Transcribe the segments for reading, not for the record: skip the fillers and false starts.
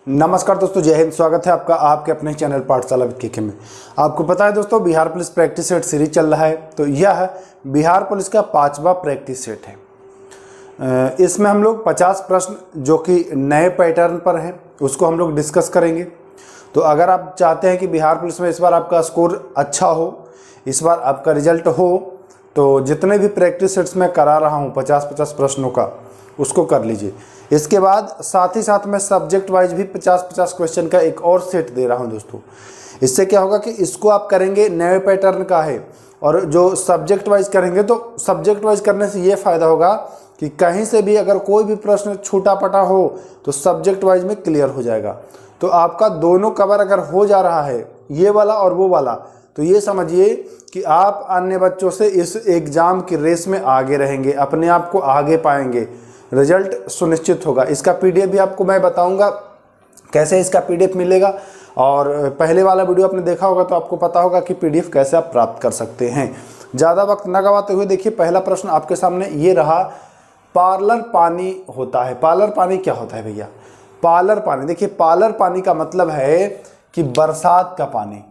नमस्कार दोस्तों, जय हिंद। स्वागत है आपका आपके अपने चैनल पाठशाला विद केके में। आपको पता है दोस्तों, Bihar police practice set series चल रहा है। तो यह बिहार पुलिस का 5वां प्रैक्टिस सेट है। इसमें हम लोग 50 प्रश्न जो कि नए पैटर्न पर हैं उसको हम लोग डिस्कस करेंगे। तो अगर आप चाहते हैं कि बिहार पुलिस में इस बार आपका स्कोर अच्छा हो, इस बार आपका रिजल्ट हो, तो जितने भी प्रैक्टिस सेट्स मैं करा रहा हूँ 50-50 प्रश्नों का, उसको कर लीजिए। इसके बाद साथ ही साथ मैं सब्जेक्ट वाइज भी 50-50 क्वेश्चन का एक और सेट दे रहा हूं दोस्तों। इससे क्या होगा कि इसको आप करेंगे, नए पैटर्न का है, और जो सब्जेक्ट वाइज करेंगे तो सब्जेक्ट वाइज करने से ये फ़ायदा होगा कि कहीं से भी अगर कोई भी प्रश्न छूटा पटा हो तो सब्जेक्ट वाइज में क्लियर हो जाएगा। तो आपका दोनों कवर अगर हो जा रहा है, ये वाला और वो वाला, तो ये समझिए कि आप अन्य बच्चों से इस एग्ज़ाम की रेस में आगे रहेंगे, अपने आप को आगे पाएंगे, रिजल्ट सुनिश्चित होगा। इसका पीडीएफ भी आपको मैं बताऊंगा कैसे इसका पीडीएफ मिलेगा, और पहले वाला वीडियो आपने देखा होगा तो आपको पता होगा कि पीडीएफ कैसे आप प्राप्त कर सकते हैं। ज़्यादा वक्त न गवाते हुए देखिए, पहला प्रश्न आपके सामने ये रहा। पार्लर पानी होता है। पार्लर पानी क्या होता है भैया? पार्लर पानी, देखिए पार्लर पानी का मतलब है कि बरसात का पानी।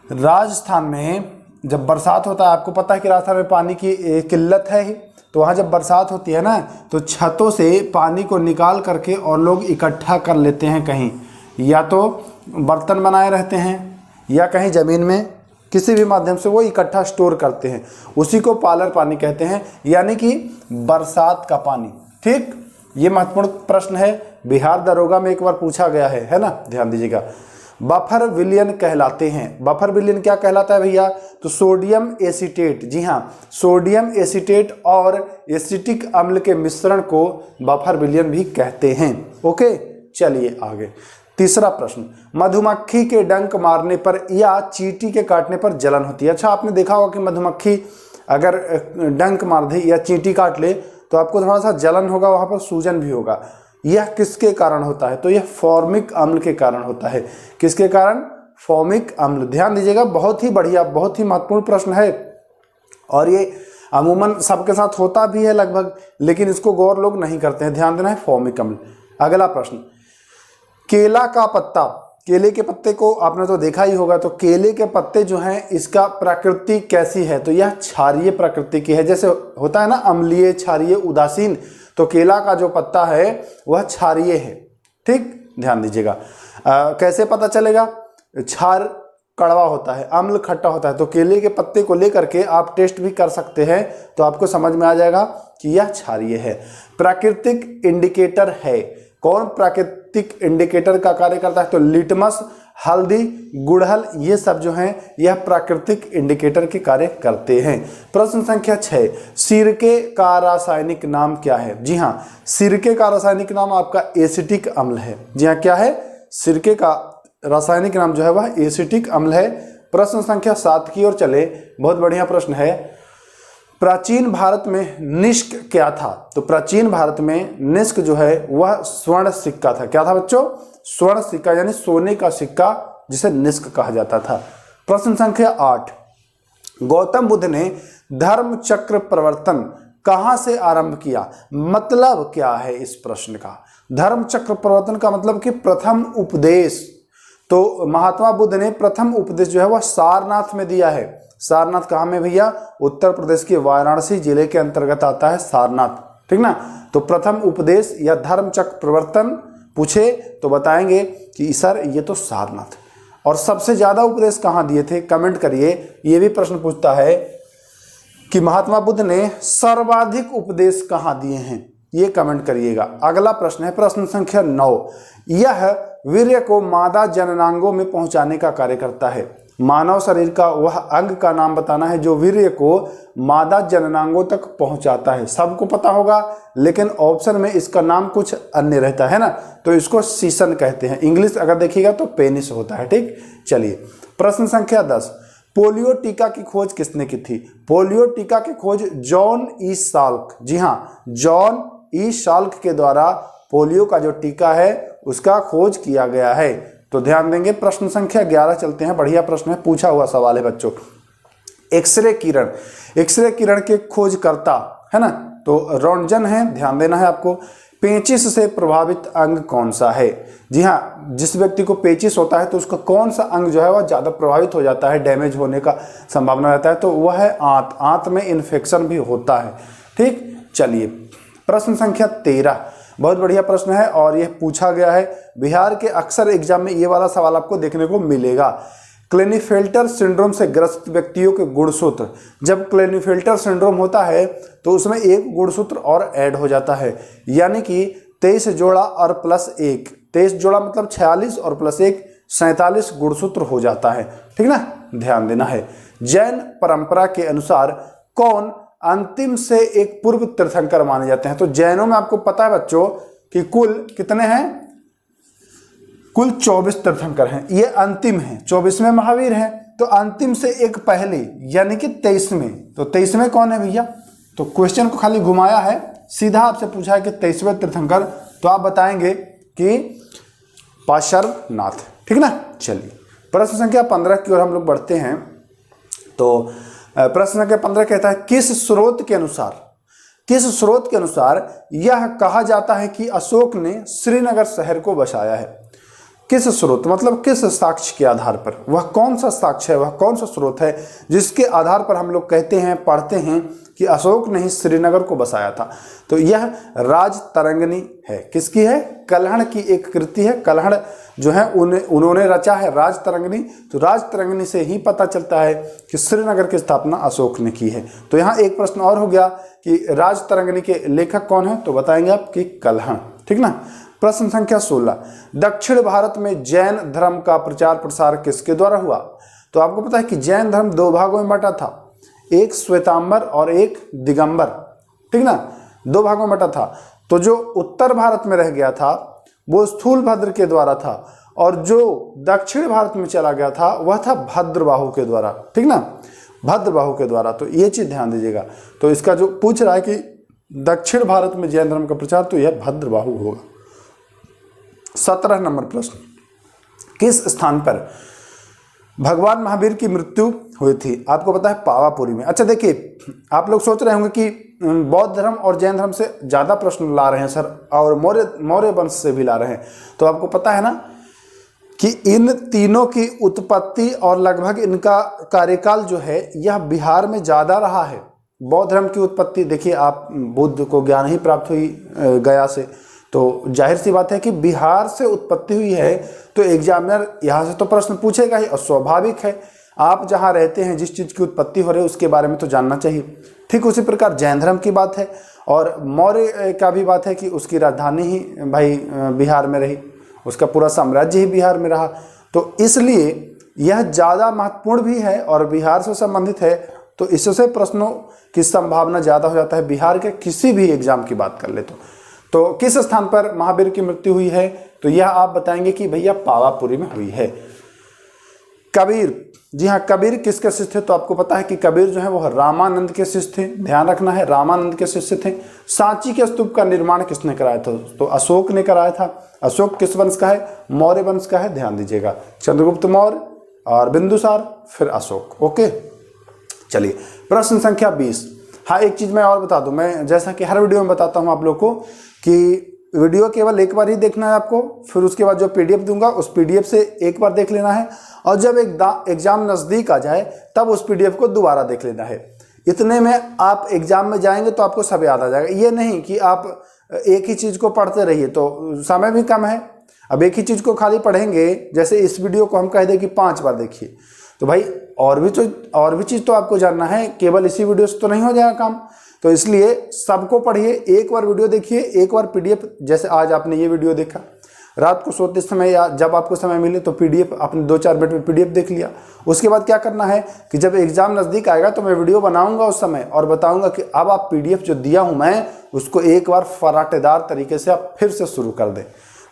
राजस्थान में जब बरसात होता है, आपको पता है कि राजस्थान में पानी की किल्लत है ही, तो वहाँ जब बरसात होती है ना, तो छतों से पानी को निकाल करके और लोग इकट्ठा कर लेते हैं कहीं, या तो बर्तन बनाए रहते हैं या कहीं ज़मीन में किसी भी माध्यम से वो इकट्ठा स्टोर करते हैं, उसी को पार्लर पानी कहते हैं, यानी कि बरसात का पानी। ठीक, ये महत्वपूर्ण प्रश्न है, बिहार दरोगा में एक बार पूछा गया है ना, ध्यान दीजिएगा। बफर विलयन कहलाते हैं। बफर विलयन क्या कहलाता है भैया? तो सोडियम एसीटेट, जी हाँ, सोडियम एसीटेट और एसिटिक अम्ल के मिश्रण को बफर विलयन भी कहते हैं। ओके, चलिए आगे। तीसरा प्रश्न, मधुमक्खी के डंक मारने पर या चींटी के काटने पर जलन होती है। अच्छा, आपने देखा होगा कि मधुमक्खी अगर डंक मार दे या चींटी काट ले तो आपको थोड़ा सा जलन होगा, वहाँ पर सूजन भी होगा। यह किसके कारण होता है? तो यह फॉर्मिक अम्ल के कारण होता है। किसके कारण? फॉर्मिक अम्ल। ध्यान दीजिएगा, बहुत ही बढ़िया, बहुत ही महत्वपूर्ण प्रश्न है, और ये अमूमन सबके साथ होता भी है लगभग, लेकिन इसको गौर लोग नहीं करते हैं। ध्यान देना है, फॉर्मिक अम्ल। अगला प्रश्न, केला का पत्ता। केले के पत्ते को आपने तो देखा ही होगा। तो केले के पत्ते जो हैं, इसका प्रकृति कैसी है? तो यह क्षारीय प्रकृति की है। जैसे होता है ना अम्लीय, क्षारीय, उदासीन, तो केला का जो पत्ता है वह क्षारीय है। ठीक, ध्यान दीजिएगा। कैसे पता चलेगा? क्षार कड़वा होता है, अम्ल खट्टा होता है, तो केले के पत्ते को लेकर के आप टेस्ट भी कर सकते हैं, तो आपको समझ में आ जाएगा कि यह क्षारीय है। प्राकृतिक इंडिकेटर है। कौन प्राकृतिक इंडिकेटर का कार्य करता है? तो लिटमस, हल्दी, गुड़हल, ये सब जो हैं यह प्राकृतिक इंडिकेटर के कार्य करते हैं। प्रश्न संख्या 6, सिरके का रासायनिक नाम क्या है? जी हाँ, सिरके का रासायनिक नाम आपका एसिटिक अम्ल है। जी हाँ, क्या है? सिरके का रासायनिक नाम जो है वह एसिटिक अम्ल है। प्रश्न संख्या 7 की ओर चले, बहुत बढ़िया प्रश्न है। प्राचीन भारत में निष्क क्या था? तो प्राचीन भारत में निष्क जो है वह स्वर्ण सिक्का था। क्या था बच्चों? स्वर्ण सिक्का, यानी सोने का सिक्का, जिसे निष्क कहा जाता था। प्रश्न संख्या 8, गौतम बुद्ध ने धर्म चक्र प्रवर्तन कहां से आरंभ किया? मतलब क्या है इस प्रश्न का? धर्म चक्र प्रवर्तन का मतलब कि प्रथम उपदेश। तो महात्मा बुद्ध ने प्रथम उपदेश जो है वह सारनाथ में दिया है। सारनाथ कहाँ में भैया? उत्तर प्रदेश के वाराणसी जिले के अंतर्गत आता है सारनाथ। ठीक ना? तो प्रथम उपदेश या धर्म चक्र प्रवर्तन पूछे तो बताएंगे कि सर ये तो सारनाथ। और सबसे ज्यादा उपदेश कहाँ दिए थे? कमेंट करिए। ये भी प्रश्न पूछता है कि महात्मा बुद्ध ने सर्वाधिक उपदेश कहाँ दिए हैं, ये कमेंट करिएगा। अगला प्रश्न है प्रश्न संख्या 9, यह वीर्य को मादा जननांगों में पहुंचाने का कार्य करता है। मानव शरीर का वह अंग का नाम बताना है जो वीर्य को मादा जननांगों तक पहुंचाता है। सबको पता होगा, लेकिन ऑप्शन में इसका नाम कुछ अन्य रहता है ना, तो इसको सीसन कहते हैं। इंग्लिश अगर देखिएगा तो पेनिस होता है। ठीक, चलिए प्रश्न संख्या 10, पोलियो टीका की खोज किसने की थी? पोलियो टीका की खोज जॉन ई साल्क, जी हाँ, जॉन ई साल्क के द्वारा पोलियो का जो टीका है उसका खोज किया गया है। तो ध्यान देंगे। प्रश्न संख्या 11 चलते हैं, बढ़िया प्रश्न है, पूछा हुआ सवाल है बच्चों। एक्सरे किरण, एक्सरे किरण के खोजकर्ता है ना, तो रोंटगन है, ध्यान देना है आपको। पेचिश से प्रभावित अंग कौन सा है? जी हाँ, जिस व्यक्ति को पेचिश होता है तो उसका कौन सा अंग जो है वह ज़्यादा प्रभावित हो जाता है, डैमेज होने का संभावना रहता है, तो वह है आंत। आंत में इन्फेक्शन भी होता है। ठीक, चलिए प्रश्न संख्या 13, बहुत बढ़िया प्रश्न है और यह पूछा गया है बिहार के अक्सर एग्जाम में। ये वाला सवाल आपको देखने को मिलेगा। क्लेनीफेल्टर सिंड्रोम से ग्रस्त व्यक्तियों के गुणसूत्र। जब क्लेनीफेल्टर सिंड्रोम होता है तो उसमें एक गुणसूत्र और ऐड हो जाता है, यानी कि 23 जोड़ा और प्लस 1, 23 जोड़ा मतलब 46 और प्लस 1 47 गुणसूत्र हो जाता है। ठीक ना, ध्यान देना है। जैन परंपरा के अनुसार कौन अंतिम से एक पूर्व तीर्थंकर माने जाते हैं? तो जैनों में आपको पता है बच्चों कि कुल कितने हैं? कुल 24 तीर्थंकर हैं। ये अंतिम है, 24वें महावीर हैं, तो अंतिम से एक पहले यानी कि 23वें। तो 23वें कौन है भैया? तो क्वेश्चन को खाली घुमाया है, सीधा आपसे पूछा है कि 23वें तीर्थंकर, तो आप बताएंगे कि पार्श्वनाथ। ठीक ना, चलिए प्रश्न संख्या 15 की ओर हम लोग बढ़ते हैं। तो प्रश्न संख्या 15 कहता है किस स्रोत के अनुसार यह कहा जाता है कि अशोक ने श्रीनगर शहर को बसाया है? किस स्रोत मतलब किस साक्ष्य के आधार पर? वह कौन सा साक्ष्य है, वह कौन सा स्रोत है जिसके आधार पर हम लोग कहते हैं, पढ़ते हैं कि अशोक ने ही श्रीनगर को बसाया था? तो यह राजतरंगिणी है। किसकी है? कल्हड़ की एक कृति है। कल्हड़ जो है उन्होंने रचा है राजतरंगिणी। तो राजतरंगिणी से ही पता चलता है कि श्रीनगर की स्थापना अशोक ने की है। तो यहाँ एक प्रश्न और हो गया कि राजतरंगिणी के लेखक कौन है? तो बताएंगे आप कि कल्हड़। ठीक ना। प्रश्न संख्या 16, दक्षिण भारत में जैन धर्म का प्रचार प्रसार किसके द्वारा हुआ? तो आपको पता है कि जैन धर्म 2 भागों में बटा था, एक श्वेतांबर और एक दिगंबर। ठीक ना, 2 भागों में बटा था। तो जो उत्तर भारत में रह गया था वो स्थूलभद्र के द्वारा था, और जो दक्षिण भारत में चला गया था वह था भद्रबाहु के द्वारा। ठीक ना, भद्रबाहु के द्वारा। तो ये चीज ध्यान दीजिएगा। तो इसका जो पूछ रहा है कि दक्षिण भारत में जैन धर्म का प्रचार, तो यह भद्रबाहु होगा। 17 नंबर प्रश्न, किस स्थान पर भगवान महावीर की मृत्यु हुई थी? आपको पता है पावापुरी में। अच्छा देखिए, आप लोग सोच रहे होंगे कि बौद्ध धर्म और जैन धर्म से ज़्यादा प्रश्न ला रहे हैं सर, और मौर्य वंश से भी ला रहे हैं। तो आपको पता है ना कि इन तीनों की उत्पत्ति और लगभग इनका कार्यकाल जो है यह बिहार में ज़्यादा रहा है। बौद्ध धर्म की उत्पत्ति देखिए, आप बुद्ध को ज्ञान ही प्राप्त हुई गया से, तो जाहिर सी बात है कि बिहार से उत्पत्ति हुई है। तो एग्जामिनर यहाँ से तो प्रश्न पूछेगा ही, और स्वाभाविक है, आप जहाँ रहते हैं जिस चीज़ की उत्पत्ति हो रही है उसके बारे में तो जानना चाहिए। ठीक उसी प्रकार जैन धर्म की बात है, और मौर्य का भी बात है कि उसकी राजधानी ही भाई बिहार में रही, उसका पूरा साम्राज्य ही बिहार में रहा। तो इसलिए यह ज़्यादा महत्वपूर्ण भी है और बिहार से संबंधित है, तो इससे प्रश्नों की संभावना ज़्यादा हो जाता है। बिहार के किसी भी एग्जाम की बात कर ले तो किस स्थान पर महावीर की मृत्यु हुई है? तो यह आप बताएंगे कि भैया पावापुरी में हुई है। कबीर, जी हाँ, कबीर किसके शिष्य थे? तो आपको पता है कि कबीर जो है वो रामानंद के शिष्य थे। ध्यान रखना है, रामानंद के शिष्य थे। सांची के स्तूप का निर्माण किसने कराया था? तो अशोक ने कराया था। अशोक किस वंश का है? मौर्य वंश का है। ध्यान दीजिएगा, चंद्रगुप्त मौर्य और बिंदुसार, फिर अशोक। ओके, चलिए प्रश्न संख्या 20। हाँ, एक चीज मैं और बता दूं, मैं जैसा कि हर वीडियो में बताता हूं आप लोग को कि वीडियो केवल एक बार ही देखना है आपको, फिर उसके बाद जो पीडीएफ दूंगा उस पीडीएफ से एक बार देख लेना है, और जब एग्जाम नज़दीक आ जाए तब उस पीडीएफ को दोबारा देख लेना है। इतने में आप एग्जाम में जाएंगे तो आपको सब याद आ जाएगा। ये नहीं कि आप एक ही चीज़ को पढ़ते रहिए, तो समय भी कम है। अब एक ही चीज़ को खाली पढ़ेंगे, जैसे इस वीडियो को हम कह दें कि 5 बार देखिए, तो भाई और भी चीज़ तो आपको जानना है, केवल इसी वीडियो से तो नहीं हो जाएगा काम। तो इसलिए सबको पढ़िए, एक बार वीडियो देखिए, एक बार पीडीएफ, जैसे आज आपने ये वीडियो देखा, रात को सोते समय या जब आपको समय मिले तो पीडीएफ आपने 2-4 मिनट में पीडीएफ देख लिया। उसके बाद क्या करना है कि जब एग्जाम नज़दीक आएगा तो मैं वीडियो बनाऊंगा उस समय और बताऊंगा कि अब आप पीडीएफ जो दिया हूं मैं उसको एक बार फराटेदार तरीके से आप फिर से शुरू कर दें,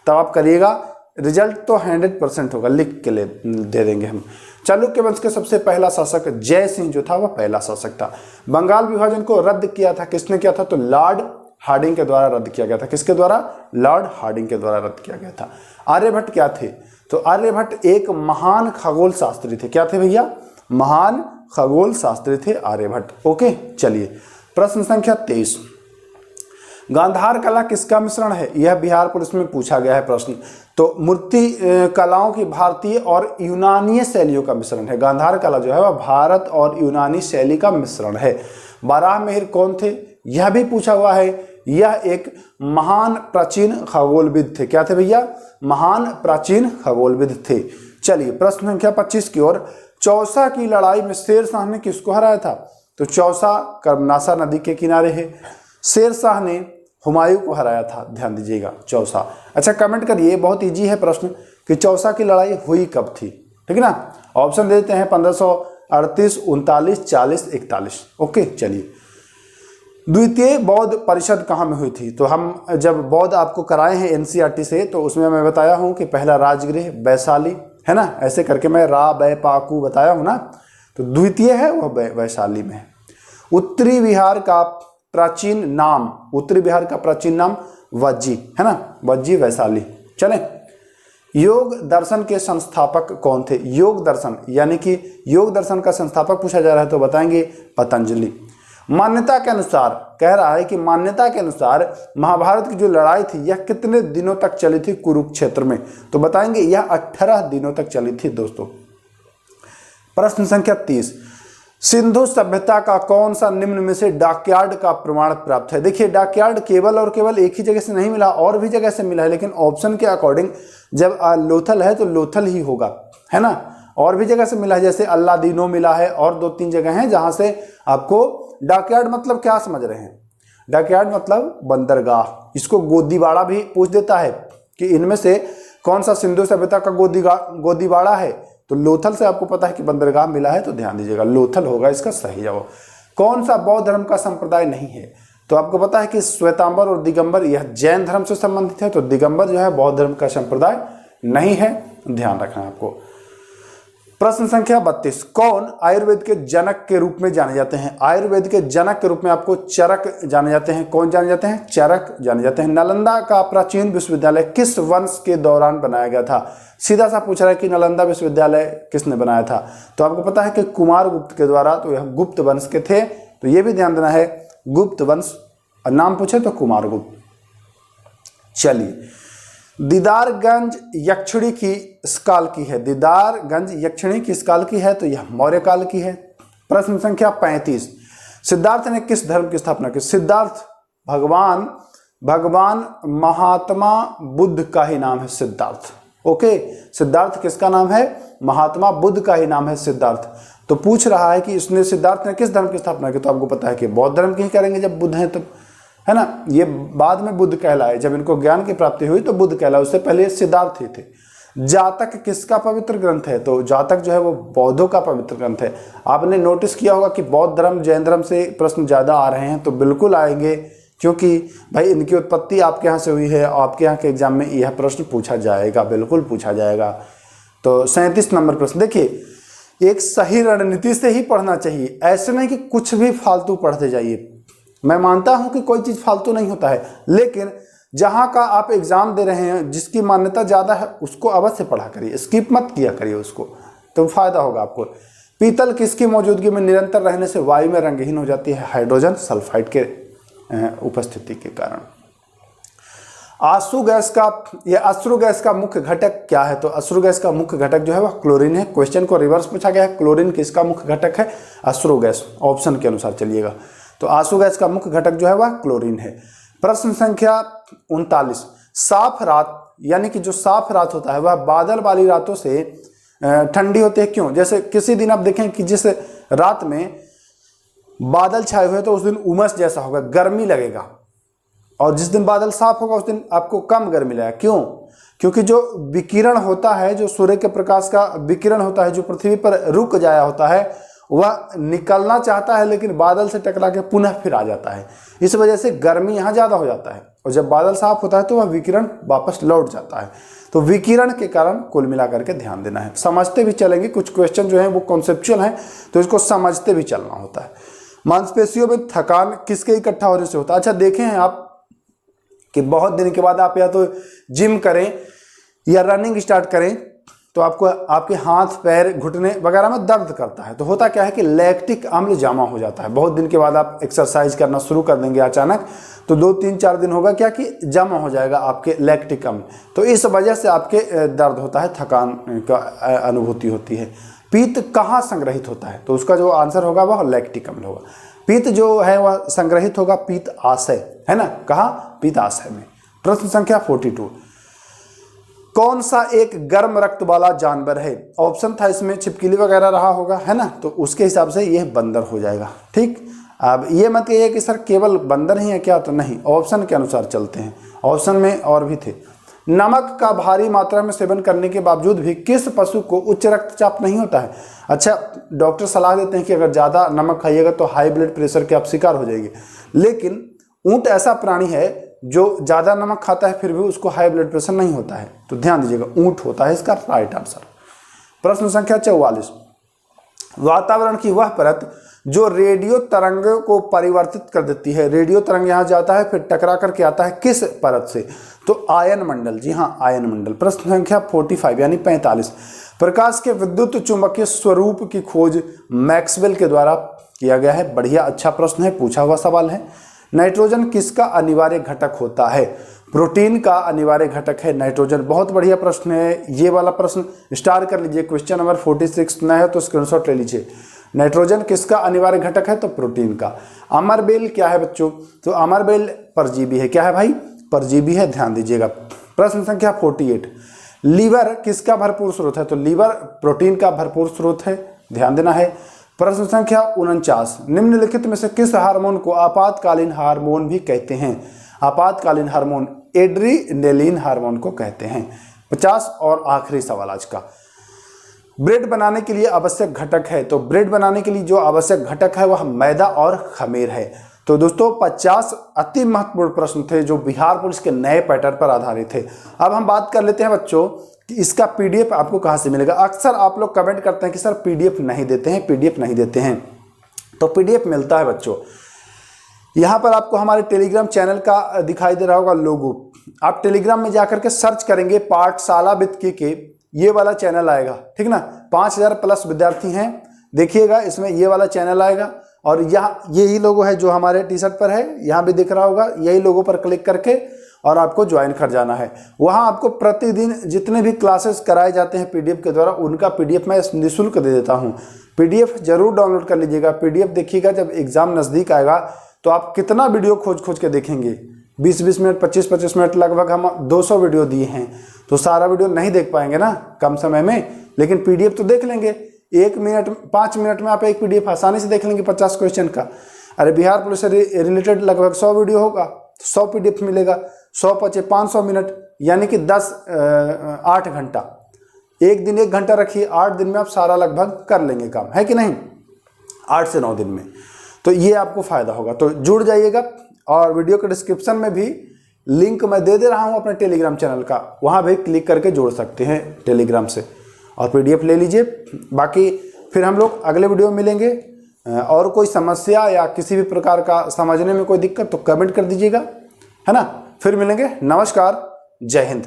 तब आप करिएगा, रिजल्ट तो 100% होगा, लिख के दे देंगे हम। चालुक्य वंश के सबसे पहला शासक जय सिंह जो था वह पहला शासक था। बंगाल विभाजन को रद्द किया था, किसने किया था? तो लॉर्ड हार्डिंग के द्वारा रद्द किया गया था। किसके द्वारा? लॉर्ड हार्डिंग के द्वारा रद्द किया गया था। आर्यभट्ट क्या थे? तो आर्यभट्ट एक महान खगोल शास्त्री थे। क्या थे भैया? महान खगोल शास्त्री थे आर्यभट्ट। ओके, चलिए प्रश्न संख्या 23। गांधार कला किसका मिश्रण है? यह बिहार पुलिस में पूछा गया है प्रश्न। तो मूर्ति कलाओं की भारतीय और यूनानी शैलियों का मिश्रण है। गांधार कला जो है वह भारत और यूनानी शैली का मिश्रण है। बाराहमिहिर कौन थे? यह भी पूछा हुआ है। यह एक महान प्राचीन खगोलविद थे। क्या थे भैया? महान प्राचीन खगोलविद थे। चलिए प्रश्न संख्या 25 की ओर। चौसा की लड़ाई में शेरशाह ने किसको हराया था? तो चौसा कर्मनाशा नदी के किनारे है। शेरशाह ने हुमायूं को हराया था। ध्यान दीजिएगा, चौसा। अच्छा कमेंट करिए, बहुत इजी है प्रश्न, कि चौसा की लड़ाई हुई कब थी? ठीक है ना। ऑप्शन दे देते हैं 1538, 39, 40, 41। ओके चलिए। द्वितीय बौद्ध परिषद कहाँ में हुई थी? तो हम जब बौद्ध आपको कराए हैं एनसीईआरटी से, तो उसमें मैं बताया हूँ कि पहला राजगृह वैशाली है ना, ऐसे करके मैं रा बै पाकू बताया हूँ ना। तो द्वितीय है वह वैशाली में है। उत्तरी बिहार का प्राचीन नाम, उत्तरी बिहार का प्राचीन नाम वज्जी है ना, वज्जी वैशाली। चलें, योग दर्शन के संस्थापक कौन थे? योग दर्शन यानी कि योग दर्शन का संस्थापक पूछा जा रहा है तो बताएंगे पतंजलि। मान्यता के अनुसार, कह रहा है कि मान्यता के अनुसार महाभारत की जो लड़ाई थी यह कितने दिनों तक चली थी कुरुक्षेत्र में? तो बताएंगे यह 18 दिनों तक चली थी दोस्तों। प्रश्न संख्या 30। सिंधु सभ्यता का कौन सा निम्न में से डॉकयार्ड का प्रमाण प्राप्त है? देखिए डॉकयार्ड केवल और केवल एक ही जगह से नहीं मिला, और भी जगह से मिला है, लेकिन ऑप्शन के अकॉर्डिंग जब लोथल है तो लोथल ही होगा, है ना। और भी जगह से मिला है, जैसे अल्लादीनो मिला है, और 2-3 जगह हैं जहां से आपको डॉकयार्ड मतलब क्या समझ रहे हैं? डॉकयार्ड मतलब बंदरगाह। इसको गोदीबाड़ा भी पूछ देता है कि इनमें से कौन सा सिंधु सभ्यता का गोदीबाड़ा है? तो लोथल से आपको पता है कि बंदरगाह मिला है, तो ध्यान दीजिएगा लोथल होगा इसका सही जवाब। कौन सा बौद्ध धर्म का संप्रदाय नहीं है? तो आपको पता है कि श्वेतांबर और दिगंबर यह जैन धर्म से संबंधित है, तो दिगंबर जो है बौद्ध धर्म का संप्रदाय नहीं है, ध्यान रखना है आपको। प्रश्न संख्या 32। कौन आयुर्वेद के जनक के रूप में जाने जाते हैं? आयुर्वेद के जनक के रूप में आपको चरक जाने जाते हैं। कौन जाने जाते हैं? चरक जाने जाते हैं। नालंदा का प्राचीन विश्वविद्यालय किस वंश के दौरान बनाया गया था? सीधा सा पूछ रहा है कि नालंदा विश्वविद्यालय किसने बनाया था? तो आपको पता है कि कुमारगुप्त के द्वारा, तो यह गुप्त वंश के थे, तो ये भी ध्यान देना है, गुप्त वंश। नाम पूछे तो कुमारगुप्त। चलिए, दीदारगंज यक्षिणी किस काल की है? दीदारगंज यक्षिणी किस काल की है? तो यह मौर्य काल की है। प्रश्न संख्या 35। सिद्धार्थ ने किस धर्म की स्थापना की? सिद्धार्थ भगवान महात्मा बुद्ध का ही नाम है सिद्धार्थ। ओके, सिद्धार्थ किसका नाम है? महात्मा बुद्ध का ही नाम है सिद्धार्थ। तो पूछ रहा है कि इसने सिद्धार्थ ने किस धर्म की स्थापना की? तो आपको पता है कि बौद्ध धर्म की ही करेंगे जब बुद्ध हैं तब, है ना। ये बाद में बुद्ध कहलाए, जब इनको ज्ञान की प्राप्ति हुई तो बुद्ध कहलाए, उससे पहले सिद्धार्थ ही थे। जातक किसका पवित्र ग्रंथ है? तो जातक जो है वो बौद्धों का पवित्र ग्रंथ है। आपने नोटिस किया होगा कि बौद्ध धर्म जैन धर्म से प्रश्न ज्यादा आ रहे हैं, तो बिल्कुल आएंगे, क्योंकि भाई इनकी उत्पत्ति आपके यहाँ से हुई है, आपके यहाँ के एग्जाम में यह प्रश्न पूछा जाएगा, बिल्कुल पूछा जाएगा। तो 37 नंबर प्रश्न देखिए, एक सही रणनीति से ही पढ़ना चाहिए, ऐसे नहीं कि कुछ भी फालतू पढ़ते जाइए। मैं मानता हूं कि कोई चीज फालतू नहीं होता है, लेकिन जहां का आप एग्जाम दे रहे हैं, जिसकी मान्यता ज्यादा है, उसको अवश्य पढ़ा करिए, स्किप मत किया करिए उसको, तो फायदा होगा आपको। पीतल किसकी मौजूदगी में निरंतर रहने से वायु में रंगहीन हो जाती है? हाइड्रोजन सल्फाइड के उपस्थिति के कारण। अश्रु गैस का मुख्य घटक क्या है? तो अश्रु गैस का मुख्य घटक जो है वह क्लोरीन है। क्वेश्चन को रिवर्स पूछा गया है, क्लोरीन किसका मुख्य घटक है? अश्रु गैस, ऑप्शन के अनुसार चलिएगा। तो आंसू गैस का मुख्य घटक जो है वह क्लोरीन है। प्रश्न संख्या 39। साफ रात यानी कि जो साफ रात होता है वह बादल वाली रातों से ठंडी होती है, क्यों? जैसे किसी दिन आप देखें कि जिस रात में बादल छाए हुए तो उस दिन उमस जैसा होगा, गर्मी लगेगा, और जिस दिन बादल साफ होगा उस दिन आपको कम गर्मी लगेगा। क्यों? क्योंकि जो विकिरण होता है, जो सूर्य के प्रकाश का विकिरण होता है, जो पृथ्वी पर रुक जाया होता है, वह निकलना चाहता है लेकिन बादल से टकरा के पुनः फिर आ जाता है। इस वजह से गर्मी यहाँ ज्यादा हो जाता है, और जब बादल साफ होता है तो वह विकिरण वापस लौट जाता है। तो विकिरण के कारण कुल मिलाकर के ध्यान देना है, समझते भी चलेंगे। कुछ क्वेश्चन जो है वो कॉन्सेप्चुअल हैं, तो इसको समझते भी चलना होता है। मांसपेशियों में थकान किसके इकट्ठा होने से होता है? अच्छा देखें हैं आप कि बहुत दिन के बाद आप या तो जिम करें या रनिंग स्टार्ट करें, तो आपको आपके हाथ पैर घुटने वगैरह में दर्द करता है। तो होता क्या है कि लैक्टिक अम्ल जमा हो जाता है। बहुत दिन के बाद आप एक्सरसाइज करना शुरू कर देंगे अचानक, तो 2-3-4 दिन होगा क्या कि जमा हो जाएगा आपके लैक्टिक अम्ल। तो इस वजह से आपके दर्द होता है, थकान का अनुभूति होती है। पित्त कहाँ संग्रहित होता है? तो उसका जो आंसर होगा वह लैक्टिक अम्ल होगा। पित्त जो है वह संग्रहित होगा पित्ताशय, है ना, कहाँ? पित्ताशय में। प्रश्न संख्या 42, कौन सा एक गर्म रक्त वाला जानवर है? ऑप्शन था इसमें छिपकली वगैरह रहा होगा, है ना, तो उसके हिसाब से यह बंदर हो जाएगा। ठीक, अब ये मत कहिए कि सर केवल बंदर ही है क्या, तो नहीं, ऑप्शन के अनुसार चलते हैं। ऑप्शन में और भी थे। नमक का भारी मात्रा में सेवन करने के बावजूद भी किस पशु को उच्च रक्तचाप नहीं होता है? अच्छा, डॉक्टर सलाह देते हैं कि अगर ज़्यादा नमक खाइएगा तो हाई ब्लड प्रेशर के आप शिकार हो जाएंगे, लेकिन ऊंट ऐसा प्राणी है जो ज़्यादा नमक खाता है फिर भी उसको हाई ब्लड प्रेशर नहीं होता है। तो ध्यान दीजिएगा, ऊंट होता है इसका राइट आंसर। प्रश्न संख्या 44, वातावरण की वह परत जो रेडियो तरंगों को परिवर्तित कर देती है। रेडियो तरंग यहाँ जाता है फिर टकरा करके आता है किस परत से? तो आयन मंडल, जी हाँ, आयन मंडल। प्रश्न संख्या 45 यानी 45, प्रकाश के विद्युत चुंबकीय स्वरूप की खोज मैक्सवेल के द्वारा किया गया है। बढ़िया, अच्छा प्रश्न है, पूछा हुआ सवाल है। नाइट्रोजन किसका अनिवार्य घटक होता है? प्रोटीन का अनिवार्य घटक है नाइट्रोजन। बहुत बढ़िया प्रश्न है ये वाला प्रश्न, स्टार कर लीजिए। क्वेश्चन नंबर 46 नया है तो स्क्रीनशॉट ले लीजिए। नाइट्रोजन किसका अनिवार्य घटक है? तो प्रोटीन का। अमरबेल क्या है बच्चों? तो अमरबेल परजीवी है। क्या है भाई? परजीवी है, ध्यान दीजिएगा। प्रश्न संख्या 48, लीवर किसका भरपूर स्रोत है? तो लीवर प्रोटीन का भरपूर स्रोत है, ध्यान देना है। प्रश्न संख्या 49, निम्नलिखित में से किस हार्मोन को आपातकालीन हार्मोन भी कहते हैं? आपातकालीन हार्मोन एड्रीनेलिन हार्मोन को कहते हैं। 50 और आखिरी सवाल आज का, ब्रेड बनाने के लिए आवश्यक घटक है। तो ब्रेड बनाने के लिए जो आवश्यक घटक है वह मैदा और खमीर है। तो दोस्तों 50 अति महत्वपूर्ण प्रश्न थे जो बिहार पुलिस के नए पैटर्न पर आधारित थे। अब हम बात कर लेते हैं बच्चों कि इसका पीडीएफ आपको कहाँ से मिलेगा। अक्सर आप लोग कमेंट करते हैं कि सर पीडीएफ नहीं देते हैं, पीडीएफ नहीं देते हैं। तो पीडीएफ मिलता है बच्चों। यहाँ पर आपको हमारे टेलीग्राम चैनल का दिखाई दे रहा होगा लोगो। आप टेलीग्राम में जाकर के सर्च करेंगे पाठशाला विद के, ये वाला चैनल आएगा, ठीक ना। 5000 प्लस विद्यार्थी हैं, देखिएगा इसमें ये वाला चैनल आएगा। और यहाँ यही लोगो है जो हमारे टी शर्ट पर है, यहाँ भी दिख रहा होगा। यही लोगो पर क्लिक करके और आपको ज्वाइन कर जाना है। वहाँ आपको प्रतिदिन जितने भी क्लासेस कराए जाते हैं पीडीएफ के द्वारा, उनका पीडीएफ मैं निःशुल्क दे देता हूँ। पीडीएफ जरूर डाउनलोड कर लीजिएगा। पीडीएफ देखिएगा, जब एग्जाम नज़दीक आएगा तो आप कितना वीडियो खोज के देखेंगे। 20-20 मिनट, 25-25 मिनट, लगभग हम 200 वीडियो दिए हैं। तो सारा वीडियो नहीं देख पाएंगे ना कम समय में, लेकिन पीडीएफ तो देख लेंगे। 1 मिनट 5 मिनट में आप एक पीडीएफ आसानी से देख लेंगे 50 क्वेश्चन का। अरे बिहार पुलिस से रिलेटेड लगभग 100 वीडियो होगा, 100 पीडीएफ मिलेगा। 100 × 500 मिनट यानी कि 8 घंटा। एक दिन 1 घंटा रखिए, 8 दिन में आप सारा लगभग कर लेंगे काम, है कि नहीं? 8 से 9 दिन में। तो ये आपको फायदा होगा। तो जुड़ जाइएगा। और वीडियो के डिस्क्रिप्शन में भी लिंक मैं दे रहा हूँ अपने टेलीग्राम चैनल का, वहाँ भी क्लिक करके जोड़ सकते हैं टेलीग्राम से और पीडीएफ ले लीजिए। बाकी फिर हम लोग अगले वीडियो में मिलेंगे। और कोई समस्या या किसी भी प्रकार का समझने में कोई दिक्कत तो कमेंट कर दीजिएगा, है ना। फिर मिलेंगे। नमस्कार, जय हिंद।